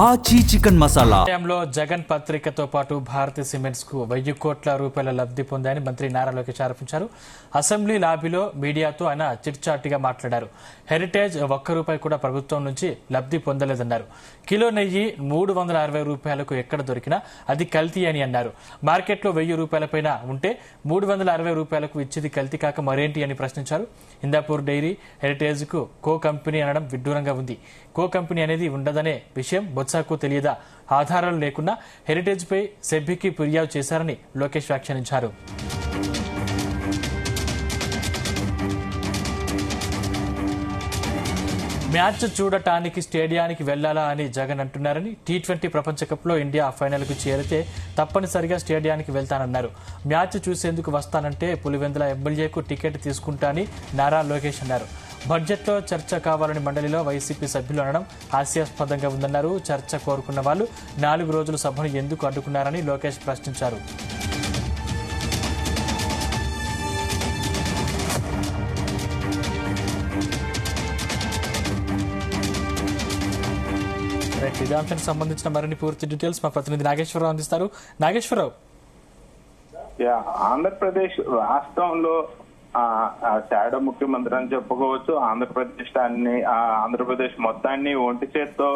ఆచి చికెన్ మసాలా. జగన్ పత్రికతో పాటు భారతీ సిమెంట్స్ కు 1000 కోట్ల రూపాయల లబ్ధి పొందాయని మంత్రి నారా లోకేష్ ఆరోపించారు. అసెంబ్లీ లాబీలో మీడియాతో ఆయన చిట్చాటిగా మాట్లాడారు. హెరిటేజ్ ఒక్క రూపాయి కూడా ప్రభుత్వం నుంచి లబ్ధి పొందలేదన్నారు. కిలో నెయ్యి 360 రూపాయలకు ఎక్కడ దొరికినా అది కల్తీ అని అన్నారు. మార్కెట్లో 1000 రూపాయల పైన ఉంటే 360 రూపాయలకు ఇచ్చేది కల్తీ కాక మరేంటి అని ప్రశ్నించారు. హిందాపూర్ డైరీ హెరిటేజ్ కు కో కంపెనీ అనడం విడ్డూరంగా ఉంది. కో కంపెనీ అనేది ఉండదనే విషయం బొత్సాకు తెలియదా? ఆధారాలు లేకున్నా హెరిటేజ్ పై సెబీకి ఫిర్యాదు చేశారని లోకేష్ వ్యాఖ్యానించారు. మ్యాచ్ చూడటానికి స్టేడియానికి వెళ్లాలా అని జగన్ అంటున్నారని, T20 ప్రపంచ కప్ లో ఇండియా ఫైనల్ కు చేరితే తప్పనిసరిగా స్టేడియానికి వెళ్తానన్నారు. మ్యాచ్ చూసేందుకు వస్తానంటే పులివెందుల ఎమ్మెల్యేకు టికెట్ తీసుకుంటా అని నారా లోకేష్ అన్నారు. బడ్జెట్లో చర్చ కావాలని మండలిలో వైసీపీ సభ్యులు అనడం హాస్యాస్పదంగా ఉందన్నారు. చర్చ కోరుకున్న వాళ్ళు 4 రోజుల సభను ఎందుకు అడ్డుకున్నారని లోకేష్ ప్రశ్నించారు. ఇదే అంశానికి సంబంధించిన మరిన్ని పూర్తి డీటెయిల్స్ మా ప్రతినిధి నాగేశ్వరరావు అందిస్తారు. నాగేశ్వరరావు, ఆంధ్రప్రదేశ్ రాష్ట్రంలో శాడ ముఖ్యమంత్రి అని చెప్పుకోవచ్చు. ఆంధ్రప్రదేశ్ మొత్తాన్ని ఒంటి చేత్తో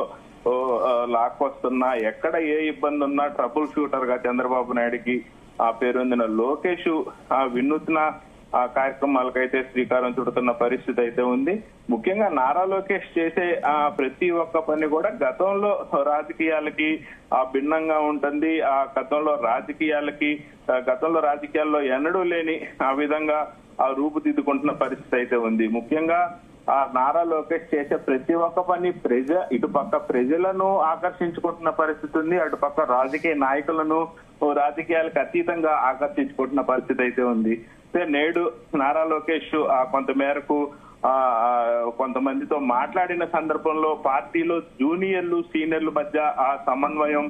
లాక్కొస్తున్నా, ఎక్కడ ఏ ఇబ్బంది ఉన్నా ట్రబుల్ షూటర్ గా చంద్రబాబు నాయుడికి పేరొందిన లోకేష్ వినూత్న కార్యక్రమాలకైతే శ్రీకారం చుడుతున్న పరిస్థితి అయితే ఉంది. ముఖ్యంగా నారా లోకేష్ చేసే ప్రతి ఒక్క పని కూడా గతంలో రాజకీయాలకి భిన్నంగా ఉంటుంది. గతంలో రాజకీయాల్లో ఎన్నడూ లేని ఆ విధంగా రూపుదిద్దుకుంటున్న పరిస్థితి అయితే ఉంది. ముఖ్యంగా నారా లోకేష్ చేసే ప్రతి ఒక్క పని ఇటుపక్క ప్రజలను ఆకర్షించుకుంటున్న పరిస్థితి ఉంది, అటుపక్క రాజకీయ నాయకులను రాజకీయాలకు అతీతంగా ఆకర్షించుకుంటున్న పరిస్థితి అయితే ఉంది. నేడు నారా లోకేష్ కొంతమేరకు కొంతమందితో మాట్లాడిన సందర్భంలో పార్టీలో జూనియర్లు సీనియర్ల మధ్య ఆ సమన్వయం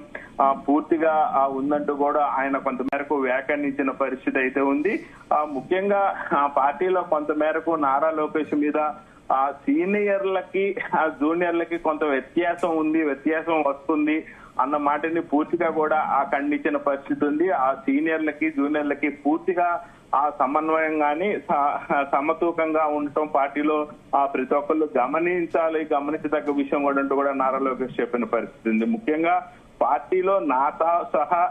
పూర్తిగా ఉందంటూ కూడా ఆయన కొంతమేరకు వ్యాఖ్యానించిన పరిస్థితి అయితే ఉంది. ముఖ్యంగా పార్టీలో కొంతమేరకు నారా లోకేష్ మీద సీనియర్లకి జూనియర్లకి కొంత వ్యత్యాసం వస్తుంది అన్న మాటని పూర్తిగా కూడా ఖండించిన పరిస్థితి ఉంది. ఆ సీనియర్లకి జూనియర్లకి పూర్తిగా ఆ సమన్వయం గాని సమతూకంగా ఉండటం పార్టీలో ప్రతి ఒక్కళ్ళు గమనించదగ్గ విషయం కూడా అంటూ కూడా నారా లోకేష్ చెప్పిన పరిస్థితి ఉంది. ముఖ్యంగా పార్టీలో నాతో సహా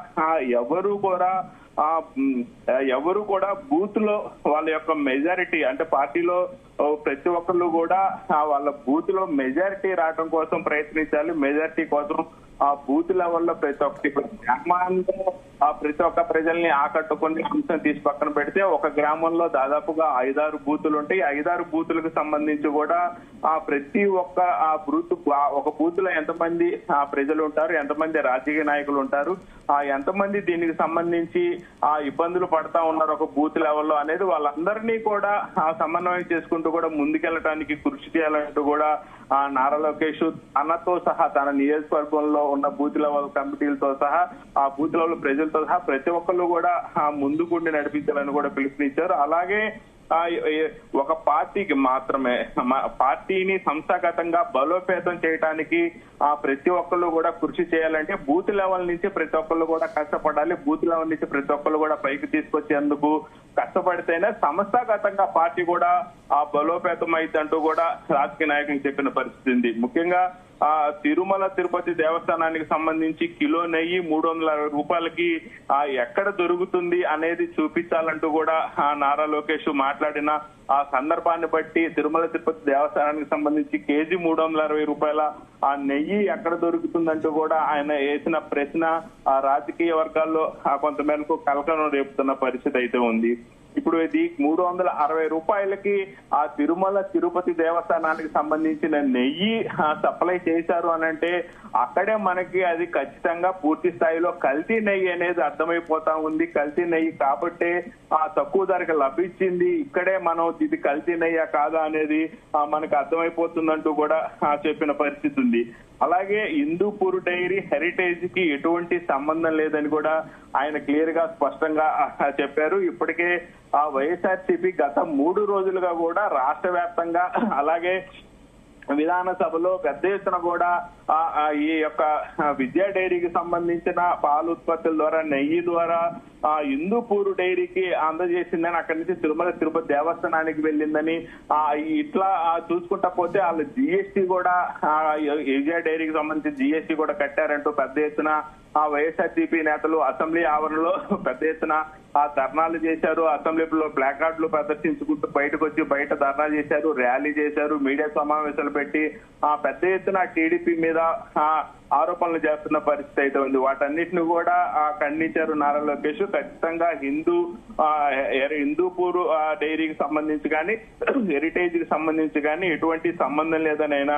ఎవరు కూడా బూత్ లో వాళ్ళ యొక్క మెజారిటీ అంటే పార్టీలో ప్రతి ఒక్కళ్ళు కూడా వాళ్ళ బూత్ లో మెజారిటీ రావడం కోసం ప్రయత్నించాలి. మెజారిటీ కోసం ఆ బూత్ లెవెల్లో ప్రతి ఒక్కటి గ్రామాల్లో ప్రతి ఒక్క ప్రజల్ని ఆకట్టుకుని అంశం తీసి పక్కన పెడితే ఒక గ్రామంలో దాదాపుగా 5-6 బూతులు ఉంటాయి. 5-6 బూతులకు సంబంధించి కూడా ప్రతి ఒక్క ఒక బూత్ లో ఎంతమంది ప్రజలు ఉంటారు, ఎంతమంది రాజకీయ నాయకులు ఉంటారు, ఎంతమంది దీనికి సంబంధించి ఇబ్బందులు పడతా ఉన్నారు ఒక బూత్ లెవెల్లో అనేది వాళ్ళందరినీ కూడా సమన్వయం చేసుకుంటూ కూడా ముందుకెళ్ళటానికి కృషి చేయాలంటూ కూడా నారా లోకేష్ అన్నతో సహా తన నియోజకవర్గంలో ఉన్న బూత్ లెవెల్ కమిటీలతో సహా ఆ బూత్ లెవెల్ ప్రజలతో సహా ప్రతి ఒక్కళ్ళు కూడా ముందుకుండి నడిపించాలని కూడా పిలుపునిచ్చారు. అలాగే ఒక పార్టీకి మాత్రమే పార్టీని సంస్థాగతంగా బలోపేతం చేయడానికి ప్రతి ఒక్కళ్ళు కూడా కృషి చేయాలంటే బూత్ లెవెల్ నుంచి ప్రతి ఒక్కళ్ళు కూడా కష్టపడాలి. బూత్ లెవెల్ నుంచి ప్రతి ఒక్కళ్ళు కూడా పైకి తీసుకొచ్చేందుకు కష్టపడితేనే సంస్థాగతంగా పార్టీ కూడా బలోపేతం అయిద్దంటూ కూడా రాజకీయ నాయకులు చెప్పిన పరిస్థితి ఉంది. ముఖ్యంగా తిరుమల తిరుపతి దేవస్థానానికి సంబంధించి కిలో నెయ్యి 360 రూపాయలకి ఎక్కడ దొరుకుతుంది అనేది చూపించాలంటూ కూడా నారా లోకేష్ మాట్లాడిన ఆ సందర్భాన్ని బట్టి తిరుమల తిరుపతి దేవస్థానానికి సంబంధించి కేజీ 360 రూపాయల ఆ నెయ్యి ఎక్కడ దొరుకుతుందంటూ కూడా ఆయన వేసిన ప్రశ్న రాజకీయ వర్గాల్లో కొంతమేరకు కలకలం రేపుతున్న పరిస్థితి అయితే ఉంది. ఇప్పుడు ఇది 360 రూపాయలకి ఆ తిరుమల తిరుపతి దేవస్థానానికి సంబంధించిన నెయ్యి సప్లై చేశారు అని అంటే అక్కడే మనకి అది ఖచ్చితంగా పూర్తి స్థాయిలో కల్తీ నెయ్యి అనేది అర్థమైపోతా ఉంది. కల్తీ నెయ్యి కాబట్టే తక్కువ ధరకు లభించింది. ఇక్కడే మనం ఇది కల్తీ నెయ్యా కాదా అనేది మనకు అర్థమైపోతుందంటూ కూడా చెప్పిన పరిస్థితి ఉంది. అలాగే హిందూపూర్ డైరీ హెరిటేజ్ కి ఎటువంటి సంబంధం లేదని కూడా ఆయన క్లియర్ గా స్పష్టంగా చెప్పారు. ఇప్పటికే వైఎస్ఆర్సీపీ గత 3 రోజులుగా కూడా రాష్ట్ర వ్యాప్తంగా అలాగే విధానసభలో పెద్ద ఎత్తున కూడా ఈ యొక్క విద్యా డైరీకి సంబంధించిన పాలు ఉత్పత్తుల ద్వారా నెయ్యి ద్వారా హిందూపూర్ డైరీకి అందజేసిందని, అక్కడి నుంచి తిరుమల తిరుపతి దేవస్థానానికి వెళ్ళిందని, ఇట్లా చూసుకుంటా పోతే వాళ్ళు జిఎస్టీ కూడా విద్యా డైరీకి సంబంధించి జిఎస్టీ కూడా కట్టారంటూ పెద్ద ఎత్తున వైఎస్ఆర్సీపీ నేతలు అసెంబ్లీ ఆవరణలో పెద్ద ఎత్తున ధర్నాలు చేశారు. అసెంబ్లీలో ప్లాక్ కార్డులు ప్రదర్శించుకుంటూ బయటకు వచ్చి బయట ధర్నా చేశారు, ర్యాలీ చేశారు, మీడియా సమావేశాలు పెట్టి పెద్ద ఎత్తున టీడీపీ మీద ఆరోపణలు చేస్తున్న పరిస్థితి అయితే ఉంది. వాటన్నిటిని కూడా ఖండించారు నారా లోకేష్. ఖచ్చితంగా హిందూపూర్ డైరీకి సంబంధించి కానీ హెరిటేజ్ కి సంబంధించి కానీ ఎటువంటి సంబంధం లేదని ఆయన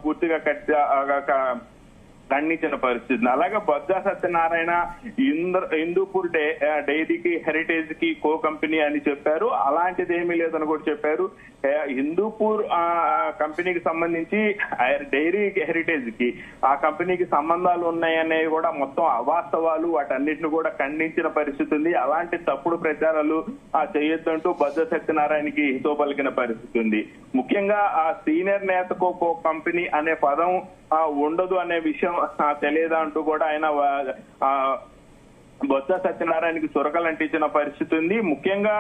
పూర్తిగా ఖండించిన పరిస్థితి. అలాగే బొత్స సత్యనారాయణ హిందూపూర్ డైరీకి హెరిటేజ్ కి కో కంపెనీ అని చెప్పారు. అలాంటిది ఏమీ లేదని కూడా చెప్పారు. హిందూపూర్ కంపెనీకి సంబంధించి డైరీ హెరిటేజ్ కి ఆ కంపెనీకి సంబంధాలు ఉన్నాయనేవి కూడా మొత్తం అవాస్తవాలు, వాటన్నిటిని కూడా ఖండించిన పరిస్థితి ఉంది. అలాంటి తప్పుడు ప్రచారాలు చేయొద్దంటూ బొత్స సత్యనారాయణకి హితో పలికిన పరిస్థితి ఉంది. ముఖ్యంగా సీనియర్ నేతకు కో కంపెనీ అనే పదం ఉండదు అనే విషయం తెలియదా అంటూ కూడా ఆయన బొత్స సత్యనారాయణకి చురకలంటించిన పరిస్థితి ఉంది. ముఖ్యంగా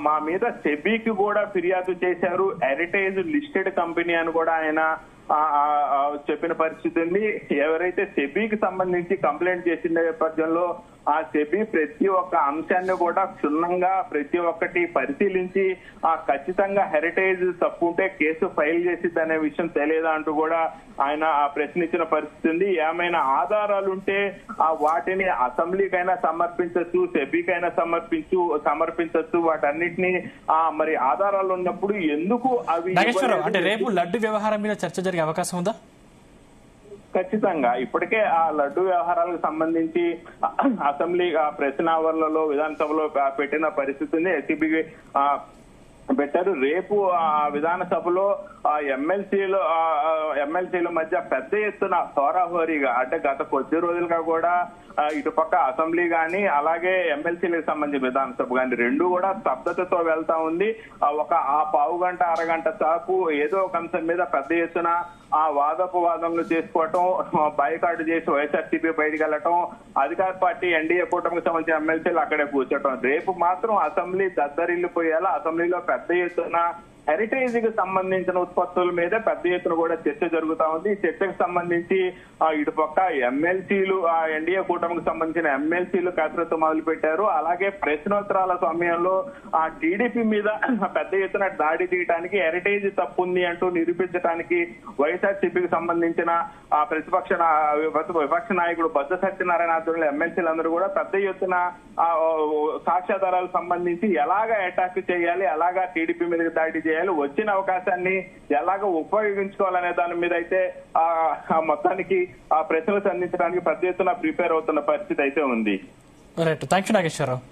మా మీద సెబీకి కూడా ఫిర్యాదు చేశారు, హెరిటేజ్ లిస్టెడ్ కంపెనీ అని కూడా ఆయన చెప్పిన పరిస్థితి ఉంది. ఎవరైతే సెబీకి సంబంధించి కంప్లైంట్ చేసిన నేపథ్యంలో ఆ సెబీ ప్రతి ఒక్క అంశాన్ని కూడా క్షుణ్ణంగా ప్రతి ఒక్కటి పరిశీలించి ఖచ్చితంగా హెరిటేజ్ తప్పు ఉంటే కేసు ఫైల్ చేసిద్ది అనే విషయం తెలియదా అంటూ కూడా ఆయన ప్రశ్నించిన పరిస్థితి ఉంది. ఏమైనా ఆధారాలుంటే వాటిని అసెంబ్లీకైనా సమర్పించవచ్చు, సెబీకైనా సమర్పించవచ్చు. వాటన్నిటిని మరి ఆధారాలు ఉన్నప్పుడు ఎందుకు అవి అంటే రేపు లడ్డు వ్యవహారం మీద చర్చ జరిగే అవకాశం ఉందా? ఖచ్చితంగా ఇప్పటికే ఆ లడ్డు వ్యవహారాలకు సంబంధించి అసెంబ్లీ ప్రశ్నావరణలో విధానసభలో పెట్టిన పరిస్థితి ఉంది. ఎస్సీబీకి పెట్టారు. రేపు విధానసభలో ఎమ్మెల్సీల మధ్య పెద్ద ఎత్తున హోరాహోరీగా, అంటే గత కొద్ది రోజులుగా కూడా ఇటుపక్క అసెంబ్లీ గాని అలాగే ఎమ్మెల్సీలకు సంబంధించి విధానసభ గాని రెండు కూడా స్తబ్దతతో వెళ్తా ఉంది. పావు గంట అరగంట చాపు ఏదో ఒక అంశం మీద పెద్ద ఎత్తున వాదోపవాదనలు చేసుకోవటం, బైకాట్ చేసి వైఎస్ఆర్సీపీ బయటకు వెళ్లటం, అధికార పార్టీ ఎన్డీఏ కూటమికి సంబంధించిన ఎమ్మెల్సీలు అక్కడే కూర్చోటం. రేపు మాత్రం అసెంబ్లీ దద్దరిల్లిపోయేలా అసెంబ్లీలో పెద్ద ఎత్తున హెరిటేజ్ కి సంబంధించిన ఉత్పత్తుల మీద పెద్ద ఎత్తున కూడా చర్చ జరుగుతా ఉంది. ఈ చర్చకు సంబంధించి ఇటుపక్క ఎమ్మెల్సీలు ఎన్డీఏ కూటమికి సంబంధించిన ఎమ్మెల్సీలు కసరత్తు మొదలు పెట్టారు. అలాగే ప్రశ్నోత్తరాల సమయంలో టీడీపీ మీద పెద్ద ఎత్తున దాడి తీయడానికి, హెరిటేజ్ తప్పు ఉంది అంటూ నిరూపించడానికి వైఎస్ఆర్సీపీకి సంబంధించిన విపక్ష నాయకుడు బొత్స సత్యనారాయణ ఆధ్వర్యంలో ఎమ్మెల్సీలందరూ కూడా పెద్ద ఎత్తున సాక్ష్యాధారాలకు సంబంధించి ఎలాగా అటాక్ చేయాలి, ఎలాగా టీడీపీ మీద దాడి చేయాలి, వచ్చిన అవకాశాన్ని ఎలాగ ఉపయోగించుకోవాలనే దాని మీద అయితే మొత్తానికి ప్రశ్నలు సంధించడానికి పెద్ద ఎత్తున ప్రిపేర్ అవుతున్న పరిస్థితి అయితే ఉంది. Right, thank you Nageswararao.